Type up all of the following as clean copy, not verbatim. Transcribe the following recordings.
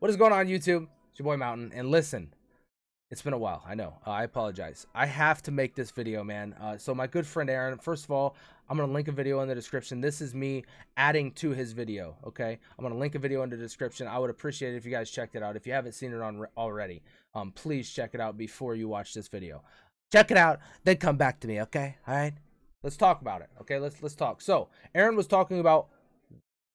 What is going on, YouTube? It's your boy Mountain, and listen, it's been a while. I know. I apologize. I have to make this video, man. So my good friend Aaron, first of all, I'm going to link a video in the description. This is me adding to his video, okay? I'm going to link a video in the description. I would appreciate it if you guys checked it out. If you haven't seen it already, please check it out before you watch this video. Check it out, then come back to me, okay? All right? Let's talk about it, okay? Let's talk. So Aaron was talking about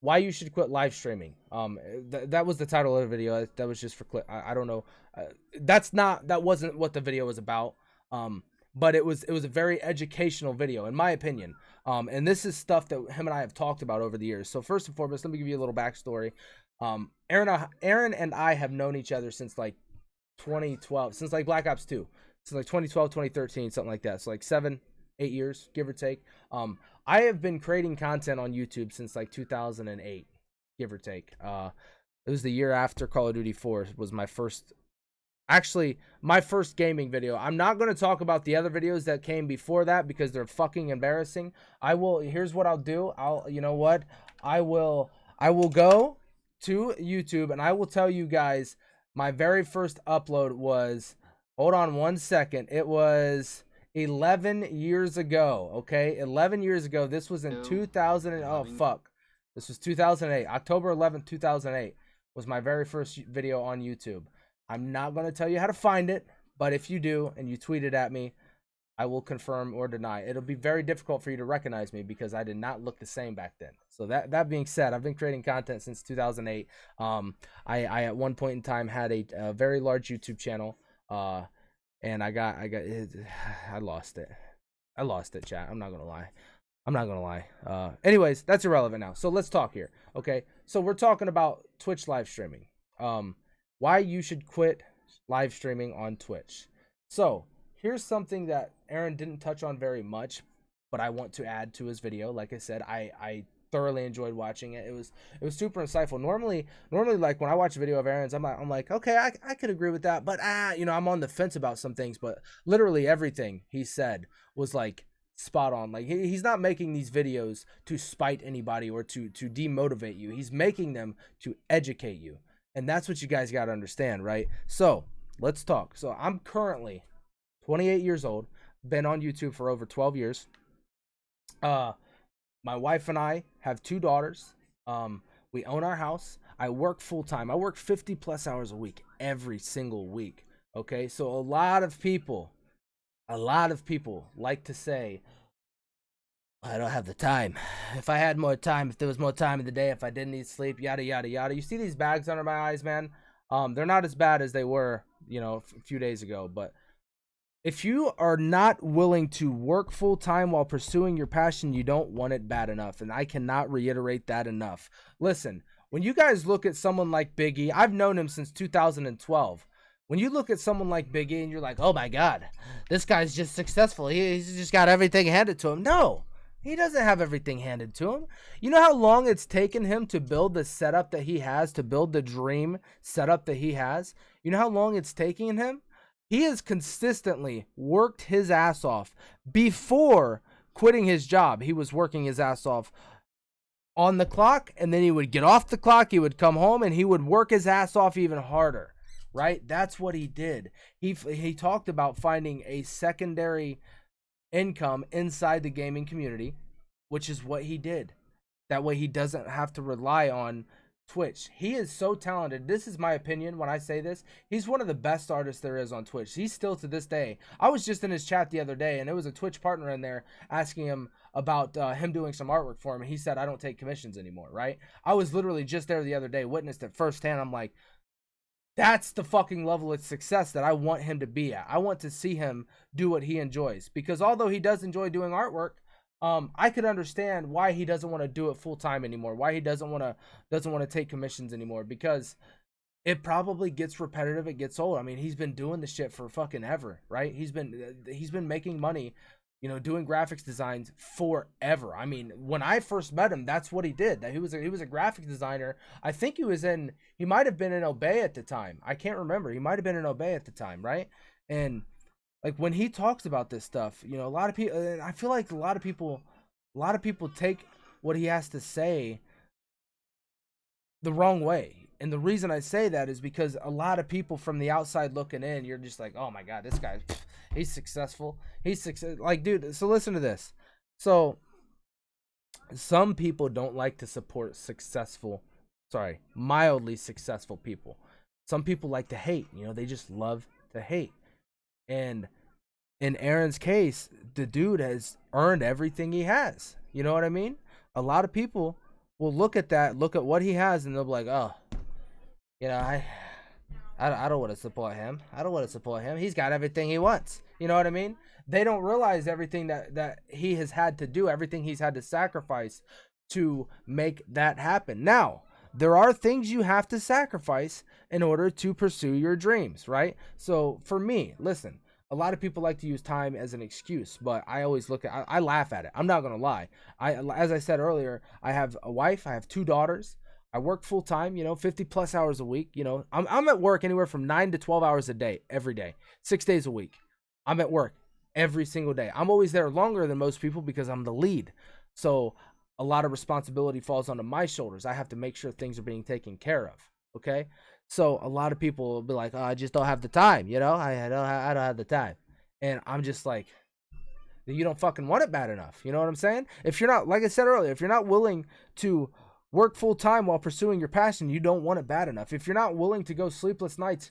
why you should quit live streaming. That was the title of the video. That was just for clip. I don't know. That wasn't what the video was about. But it was a very educational video, in my opinion. And this is stuff that him and I have talked about over the years. So first and foremost, let me give you a little backstory. Aaron and I have known each other since like 2012, since like Black Ops 2, since like 2012, 2013, something like that. So like 7-8 years, give or take. I have been creating content on YouTube since like 2008, give or take. It was the year after Call of Duty 4 was my first gaming video. I'm not going to talk about the other videos that came before that because they're fucking embarrassing. Here's what I'll do. You know what? I will go to YouTube and I will tell you guys my very first upload was, hold on one second. It was 11 years ago, okay? 11 years ago. This was in 2000 oh fuck. This was 2008. October 11th, 2008 was my very first video on YouTube. I'm not going to tell you how to find it, but if you do and you tweet it at me, I will confirm or deny. It'll be very difficult for you to recognize me because I did not look the same back then. So that being said, I've been creating content since 2008. I at one point in time had a very large YouTube channel. And I lost it, chat. I'm not gonna lie. Anyways, that's irrelevant now. So let's talk here. Okay. So we're talking about Twitch live streaming. Why you should quit live streaming on Twitch. So here's something that Aaron didn't touch on very much, but I want to add to his video. Like I said, I thoroughly enjoyed watching it. It was super insightful. Normally like when I watch a video of Aaron's, I'm like, okay, I could agree with that, but I'm on the fence about some things. But literally everything he said was like spot on. Like he's not making these videos to spite anybody or to demotivate you. He's making them to educate you, and that's what you guys got to understand, right? So let's talk. So I'm currently 28 years old. Been on YouTube for over 12 years. My wife and I have 2 daughters. We own our house. I work full time. I work 50 plus hours a week every single week. Okay, so a lot of people like to say, I don't have the time. If I had more time, if there was more time in the day, if I didn't need sleep, yada yada yada. You see these bags under my eyes, man? They're not as bad as they were, a few days ago, but if you are not willing to work full time while pursuing your passion, you don't want it bad enough. And I cannot reiterate that enough. Listen, when you guys look at someone like Big E, I've known him since 2012. When you look at someone like Big E and you're like, oh my God, this guy's just successful. He's just got everything handed to him. No, he doesn't have everything handed to him. You know how long it's taken him to build the setup that he has, to build the dream setup that he has? You know how long it's taking him? He has consistently worked his ass off. Before quitting his job, he was working his ass off on the clock, and then he would get off the clock, he would come home, and he would work his ass off even harder, right? That's what he did. He talked about finding a secondary income inside the gaming community, which is what he did. That way he doesn't have to rely on Twitch. He is so talented. This is my opinion when I say this. He's one of the best artists there is on Twitch. He's still to this day. I was just in his chat the other day, and there was a Twitch partner in there asking him about him doing some artwork for him, and he said, I don't take commissions anymore, right? I was literally just there the other day, witnessed it firsthand. I'm like, that's the fucking level of success that I want him to be at. I want to see him do what he enjoys, because although he does enjoy doing artwork, I could understand why he doesn't want to do it full time anymore. Why he doesn't want to take commissions anymore, because it probably gets repetitive. It gets old. I mean, he's been doing the shit for fucking ever, right? He's been making money, doing graphics designs forever. I mean, when I first met him, that's what he did. That he was a graphic designer. I think he might have been in Obey at the time. I can't remember. He might have been in Obey at the time, right? And like when he talks about this stuff, a lot of people, I feel like a lot of people take what he has to say the wrong way. And the reason I say that is because a lot of people from the outside looking in, you're just like, oh my God, this guy, he's successful. Like, dude, so listen to this. So some people don't like to support mildly successful people. Some people like to hate, they just love to hate. And in Aaron's case, the dude has earned everything he has. You know what I mean? A lot of people will look at what he has, and they'll be like, oh, I don't want to support him. I don't want to support him. He's got everything he wants. You know what I mean? They don't realize everything that he has had to do, everything he's had to sacrifice to make that happen. Now, there are things you have to sacrifice in order to pursue your dreams, right? So for me, listen, a lot of people like to use time as an excuse, but I always I laugh at it. I'm not going to lie. As I said earlier, I have a wife, I have 2 daughters. I work full time, 50 plus hours a week. I'm at work anywhere from 9 to 12 hours a day, every day, 6 days a week. I'm at work every single day. I'm always there longer than most people because I'm the lead. So a lot of responsibility falls onto my shoulders. I have to make sure things are being taken care of. Okay. So a lot of people will be like, oh, I just don't have the time. I don't have the time. And I'm just like, you don't fucking want it bad enough. You know what I'm saying? If you're not, like I said earlier, if you're not willing to work full time while pursuing your passion, you don't want it bad enough. If you're not willing to go sleepless nights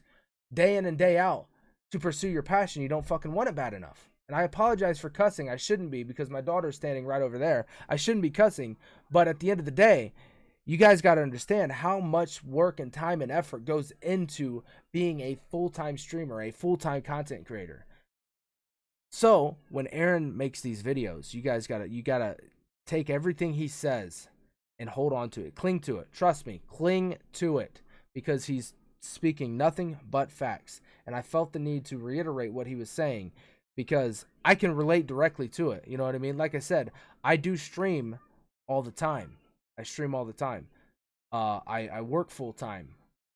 day in and day out to pursue your passion, you don't fucking want it bad enough. And I apologize for cussing. I shouldn't be, because my daughter's standing right over there. I shouldn't be cussing. But at the end of the day, you guys got to understand how much work and time and effort goes into being a full-time streamer, a full-time content creator. So when Aaron makes these videos, you gotta take everything he says and hold on to it. Cling to it. Trust me, cling to it, because he's speaking nothing but facts. And I felt the need to reiterate what he was saying because I can relate directly to it. You know what I mean? Like I said, I do stream all the time. I stream all the time. I work full time.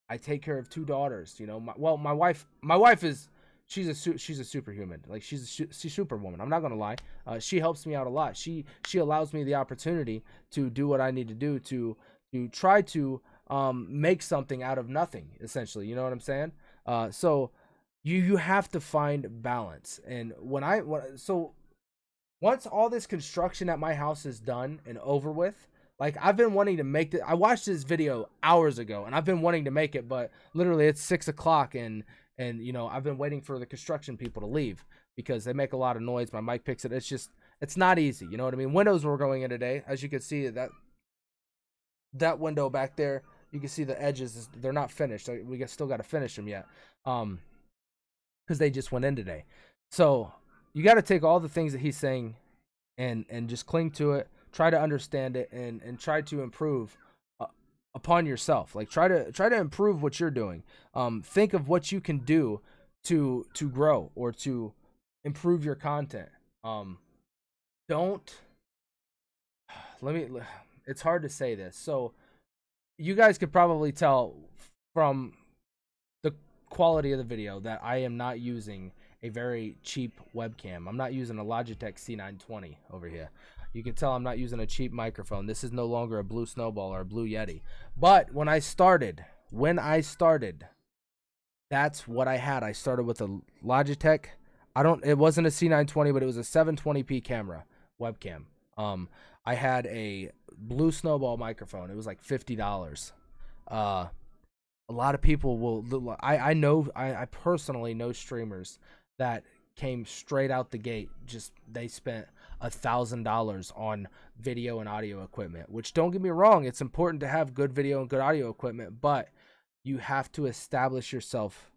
I take care of 2 daughters. My wife is, she's a superhuman. Like, she's superwoman. I'm not gonna lie. She helps me out a lot. She allows me the opportunity to do what I need to do to try to make something out of nothing, essentially. You know what I'm saying? So you have to find balance. And so once all this construction at my house is done and over with, like, I've been wanting to make it. I watched this video hours ago, and I've been wanting to make it, but literally it's 6 o'clock, and I've been waiting for the construction people to leave because they make a lot of noise. My mic picks it. It's not easy. You know what I mean? Windows were going in today. As you can see, that window back there, you can see the edges. They're not finished. We still got to finish them yet, because they just went in today. So you got to take all the things that he's saying and just cling to it. Try to understand it and try to improve upon yourself. Like, try to improve what you're doing. Think of what you can do to grow or to improve your content. It's hard to say this. So you guys could probably tell from the quality of the video that I am not using a very cheap webcam. I'm not using a Logitech C920 over here. You can tell I'm not using a cheap microphone. This is no longer a Blue Snowball or a Blue Yeti. But when I started, that's what I had. I started with a Logitech. It wasn't a C920, but it was a 720p camera webcam. I had a Blue Snowball microphone. It was like $50. A lot of people will. I personally know streamers that came straight out the gate. They spent $1,000 on video and audio equipment, which, don't get me wrong, it's important to have good video and good audio equipment, but you have to establish yourself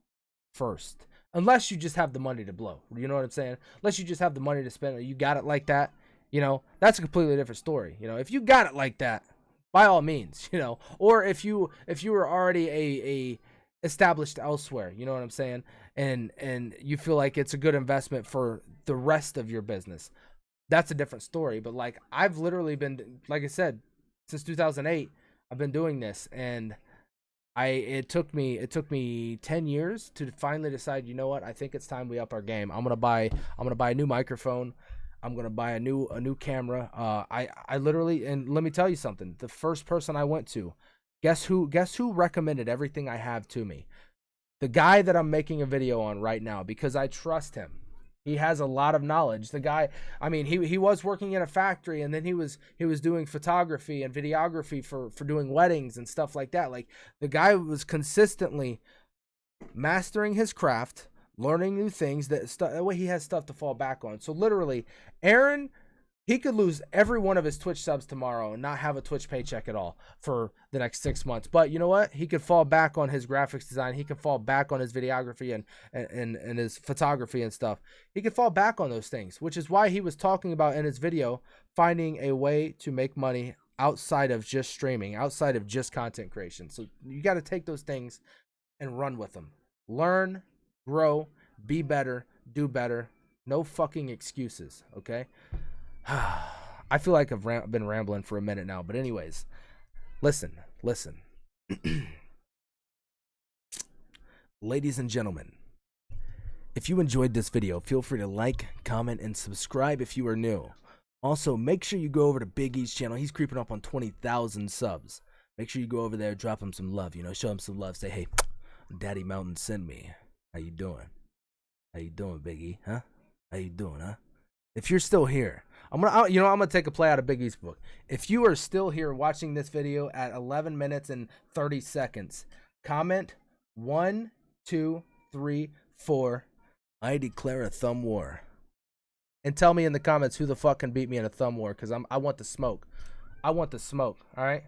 first. Unless you just have the money to blow. You know what I'm saying? Unless you just have the money to spend, or you got it like that, that's a completely different story. If you got it like that, by all means, or if you were already a established elsewhere, you know what I'm saying? And you feel like it's a good investment for the rest of your business, that's a different story. But like, I've literally been, like I said, since 2008, I've been doing this, and it took me 10 years to finally decide, you know what, I think it's time we up our game. I'm gonna buy a new microphone. I'm gonna buy a new camera. I literally, and let me tell you something. The first person I went to Guess who recommended everything I have to me? The guy that I'm making a video on right now, because I trust him. He has a lot of knowledge. The guy, I mean, he was working in a factory, and then he was doing photography and videography for doing weddings and stuff like that. Like, the guy was consistently mastering his craft, learning new things. That way he has stuff to fall back on. So literally, Aaron, he could lose every one of his Twitch subs tomorrow and not have a Twitch paycheck at all for the next 6 months. But you know what? He could fall back on his graphics design. He could fall back on his videography and his photography and stuff. He could fall back on those things, which is why he was talking about in his video finding a way to make money outside of just streaming, outside of just content creation. So you got to take those things and run with them. Learn, grow, be better, do better. No fucking excuses, okay? I feel like I've been rambling for a minute now, but anyways, listen. Ladies and gentlemen, if you enjoyed this video, feel free to like, comment, and subscribe if you are new. Also, make sure you go over to Big E's channel. He's creeping up on 20,000 subs. Make sure you go over there, drop him some love, show him some love. Say, hey, Daddy Mountain sent me. How you doing? How you doing, Big E? Huh? How you doing, huh? If you're still here, I'm gonna take a play out of Big E's book. If you are still here watching this video at 11 minutes and 30 seconds, comment 1, 2, 3, 4. I declare a thumb war. And tell me in the comments who the fuck can beat me in a thumb war, because I want the smoke. I want the smoke, all right?